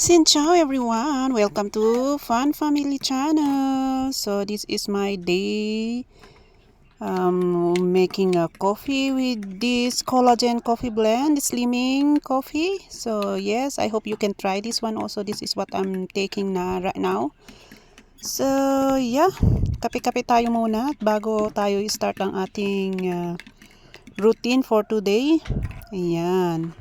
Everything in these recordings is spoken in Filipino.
Xin chào everyone! Welcome to Fun Family Channel. So this is my day making a coffee with this collagen coffee blend, slimming coffee. So yes, I hope you can try this one also. This is what I'm taking na right now. So yeah, kape-kape tayo muna bago tayo start ang ating routine for today. Ayan.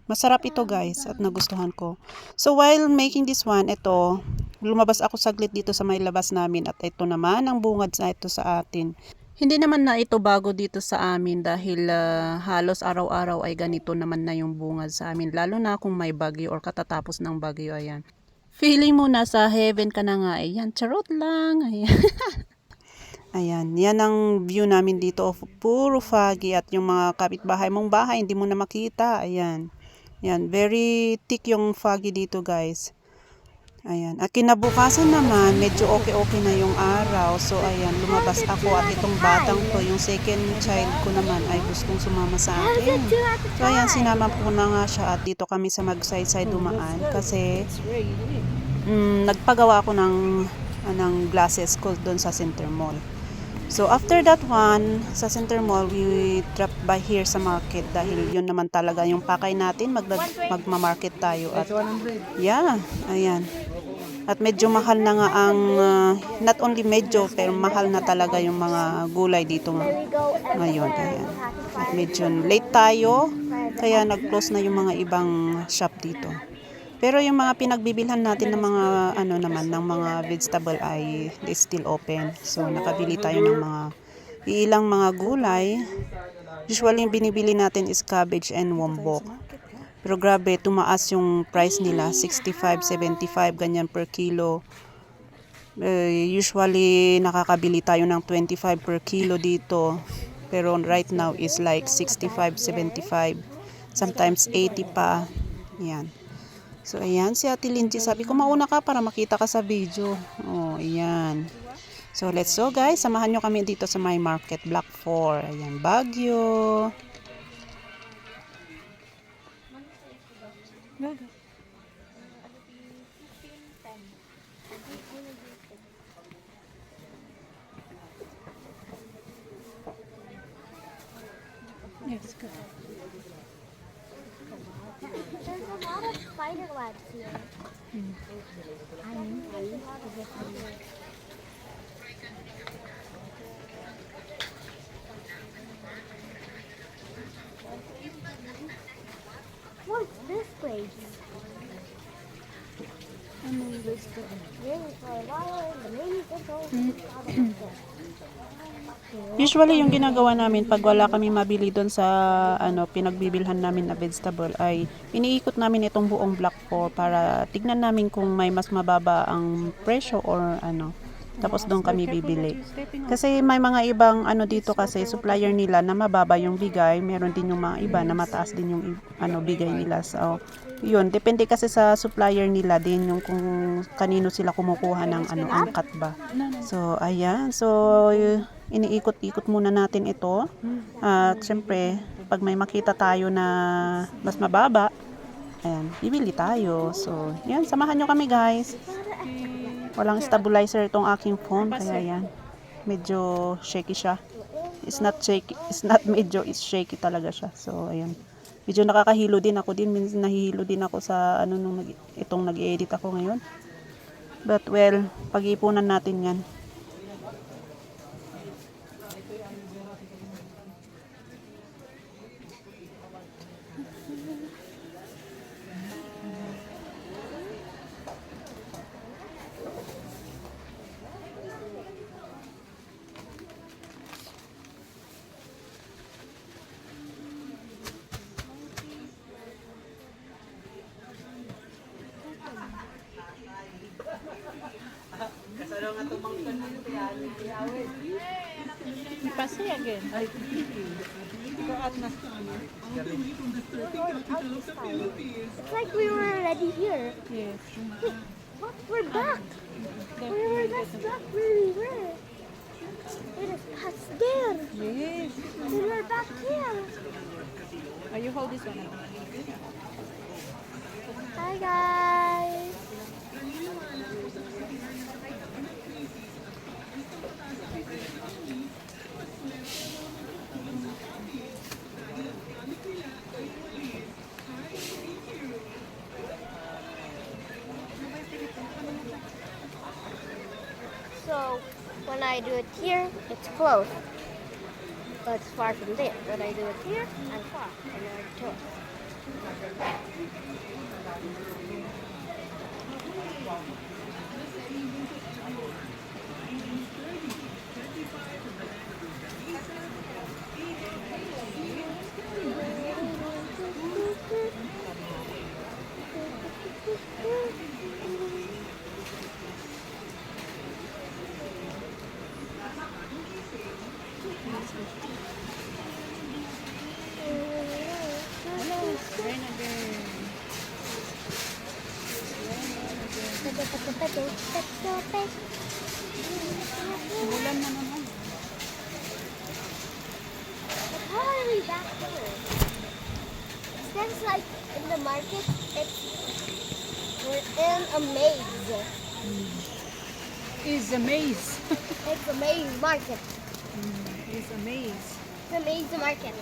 Masarap ito guys at nagustuhan ko. So while making this one, ito, lumabas ako saglit dito sa may labas namin at ito naman ang bungad sa ito sa atin. Hindi naman na ito bago dito sa amin dahil halos araw-araw ay ganito naman na yung bungad sa amin. Lalo na kung may bagyo or katatapos ng bagyo, ayan. Feeling mo nasa heaven ka na nga, ayan, charot lang, ayan. Ayan, yan ang view namin dito of puro foggy at yung mga kapitbahay mong bahay, hindi mo na makita, ayan. Yan, very thick yung foggy dito guys. Ayan. At kinabukasan naman, medyo okay-okay na yung araw. So ayan, lumabas ako at itong batang to, yung second child ko naman ay gustong sumama sa akin. So ayan, sinama ko na nga siya at dito kami sa magsaysay dumaan kasi nagpagawa ako ng glasses ko doon sa Center Mall. So after that one, sa Center Mall, we dropped by here sa market dahil yun naman talaga yung pakay natin, magma-market tayo. At yeah, ayan. At medyo mahal na nga ang, not only medyo, pero mahal na talaga yung mga gulay dito ngayon. Ayan. At medyo late tayo, kaya nag-close na yung mga ibang shop dito. Pero yung mga pinagbibilhan natin ng mga ng mga vegetable ay still open. So nakabili tayo ng mga ilang mga gulay. Usually yung binibili natin is cabbage and wombok. Pero grabe, tumaas yung price nila, 65, 75 ganyan per kilo. Usually nakakabili tayo ng 25 per kilo dito. Pero right now is like 65, 75. Sometimes 80 pa. Yan. So, ayan, si Ate Lindsay, sabi ko, mauna ka para makita ka sa video. Oh, ayan. So, let's go guys. Samahan nyo kami dito sa my market, Block 4. Ayan, Baguio. Yes, good. There's a lot of spider webs here. What's this place? Really for a while, the main control. Usually, yung ginagawa namin pag wala kami mabili doon sa pinagbibilhan namin na vegetable ay iniikot namin itong buong Block 4 para tignan namin kung may mas mababa ang presyo or tapos doon kami bibili. Kasi may mga ibang dito kasi supplier nila na mababa yung bigay, meron din yung mga iba na mataas din yung bigay nila. So, yun, depende kasi sa supplier nila din yung kung kanino sila kumukuha ng angkat ba. So, ayan. So, iniikot-ikot muna natin ito. At syempre, pag may makita tayo na mas mababa, ayan, bibili tayo. So, yan, samahan nyo kami guys. Walang stabilizer itong aking phone, kaya yan. Medyo shaky siya. It's not shaky, it's not medyo, it's shaky talaga siya. So, ayan. Medyo nakakahilo din ako din. Minsan nahihilo din ako sa itong nag-edit ako ngayon. But well, pag-iipunan natin yan. Pasi again. It's like we were already here. Yes. Look, we're back. We were just back where we were. It is past there. Yes. We were back here. Are you hold this one? Hi guys. So when I do it here, it's close. But it's far from there. When I do it here, I'm far. And I'm too. Rain again. Ulan na naman. How are we back here? Sounds like in the market, we're in a maze. Is a maze. It's a maze market. Is a maze. It's a maze market.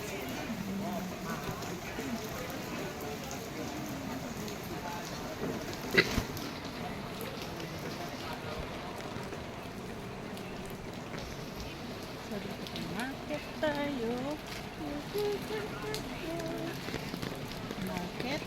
So, dito market tayo. Market.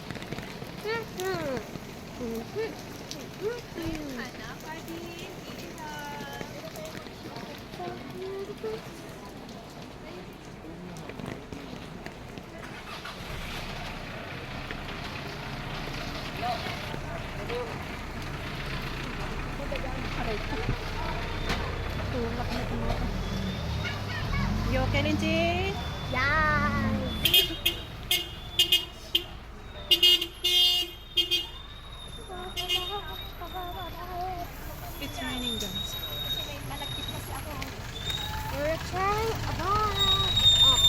Aray ko. Tulak na tulak. You okay, Lindsay? Yes. It's raining, guys. We're trying up.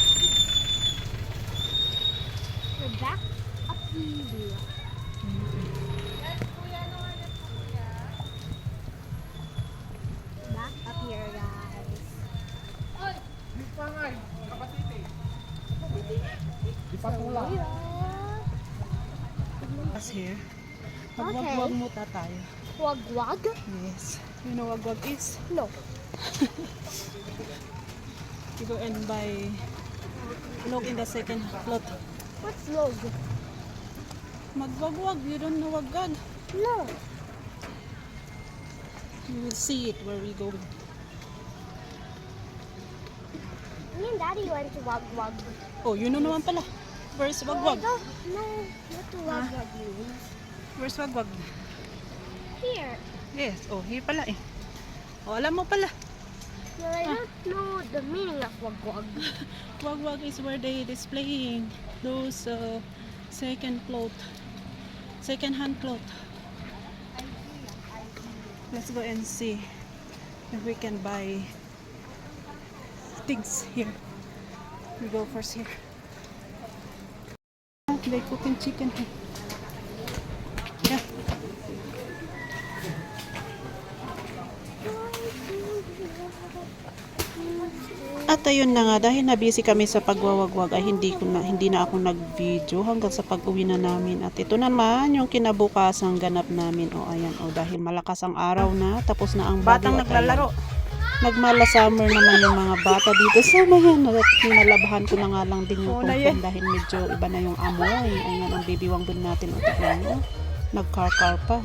We're back up here. Back up here, guys. Us here. Okay. Magwagwag muta tayo. Wag-wag? Yes. You know wagwag is? No. You go and buy. Look in the second plot. What's log? Magwagwag. You don't know wagwag. No. You will see it where we go. Me and Daddy went to wag-wag. Oh, you know naman pala. Where's wagwag? No, not to wag-wag means. Where's wagwag? Here. Yes. Oh, here pala eh. Oh, alam mo pala. But I don't know the meaning of wag-wag. Wagwag is where they displaying those second hand cloth. Let's go and see if we can buy things here. We go first here. They cooking chicken here. Yeah. At ayun na nga, dahil na busy kami sa pagwawagwag ay hindi na ako nag-video hanggang sa pag-uwi na namin. At ito naman yung kinabukasang ganap namin. O ayan, o dahil malakas ang araw na, tapos na ang batang naglalaro. Nagmala summer naman yung mga bata dito. Sana yan, at nalabahan ko na nga lang din yung kumpon dahil medyo iba na yung amoy. Ayan ang baby wanggon natin. O tignan mo, nagkar-car pa.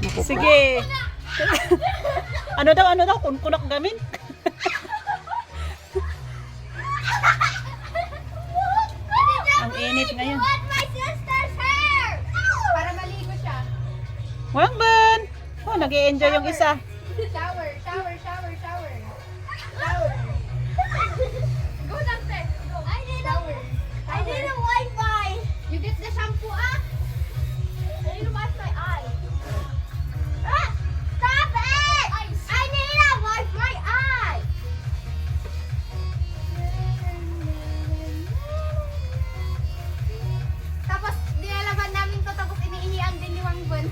Naku po. Sige. Ano daw? Kunkunak gamin? Ang init ngayon. Want my sister's hair! Para maligo siya. Wangban! Oh, nag-i-enjoy yung isa. Shower. Go downstairs. Go. I need a Wi-Fi! You get the shampoo, ah? I need to wash my eye. Ah! Stop it! I need to wash my eye! Tapos, nilalaban namin to, tapos iniihian din ni Wangbon.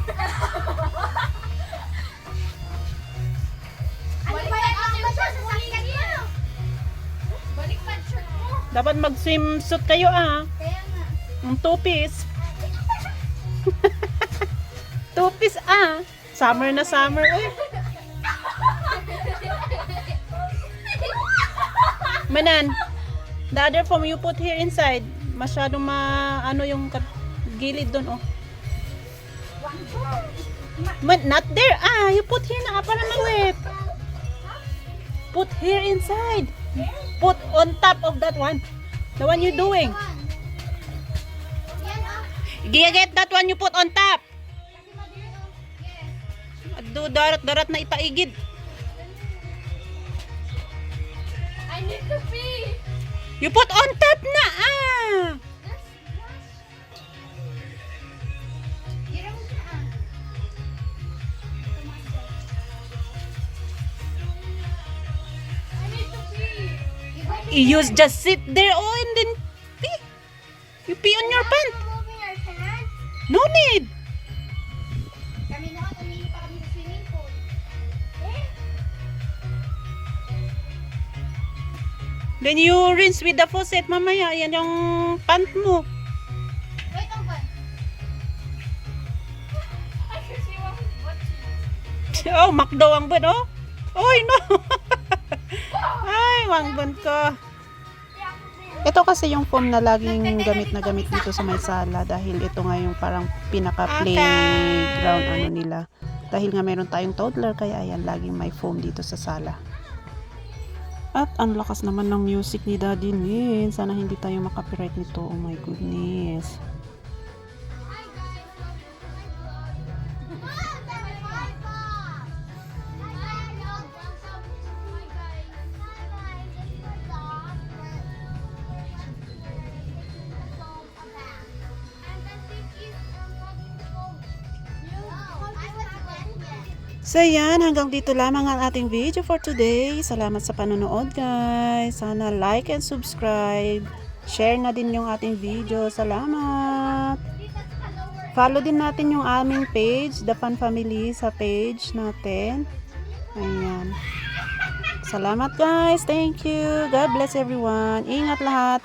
Ano ba yan? Baliktad shirt mo. Dapat mag-swimsuit kayo Kaya nga. Ang two-piece. Two-piece Summer na summer. Manan, the other foam you put here inside. Masyadong ano yung gilid doon, oh. Not there. You put here na para mawet. Put here inside. Put on top of that one. The one you're doing. Get that one you put on top. Ado, darat na ipaigid. I need to pee. You put on top na, I need to pee. You just sit there, and then pee. You pee on your pants. Moving our pants. No need. Kami na tumili pa kami sa swimming pool. Then you rinse with the faucet mamaya. Yan yung pant mo. Wait, Uncle. I can see one butt cheeks. Oh, makdo ang bun, oh. Oy, no. Ay, wangbon ko. Ito kasi yung foam na laging gamit na gamit dito sa may sala dahil ito nga yung parang pinaka-playground ano nila. Dahil nga meron tayong toddler kaya ayan, laging may foam dito sa sala. At ang lakas naman ng music ni Daddy Nin. Sana hindi tayo makapiright nito. Oh my goodness. Hi guys, welcome to my vlog. Wow, that's my boss. Hi guys, welcome to my guys. Hi guys, it's my dog. And then this is walking home. I was wet yet. So yan, hanggang dito lamang ang ating video for today. Salamat sa panonood guys. Sana like and subscribe. Share na din yung ating video. Salamat. Follow din natin yung aming page, The Fun Family, sa page natin. Ayan. Salamat guys. Thank you. God bless everyone. Ingat lahat.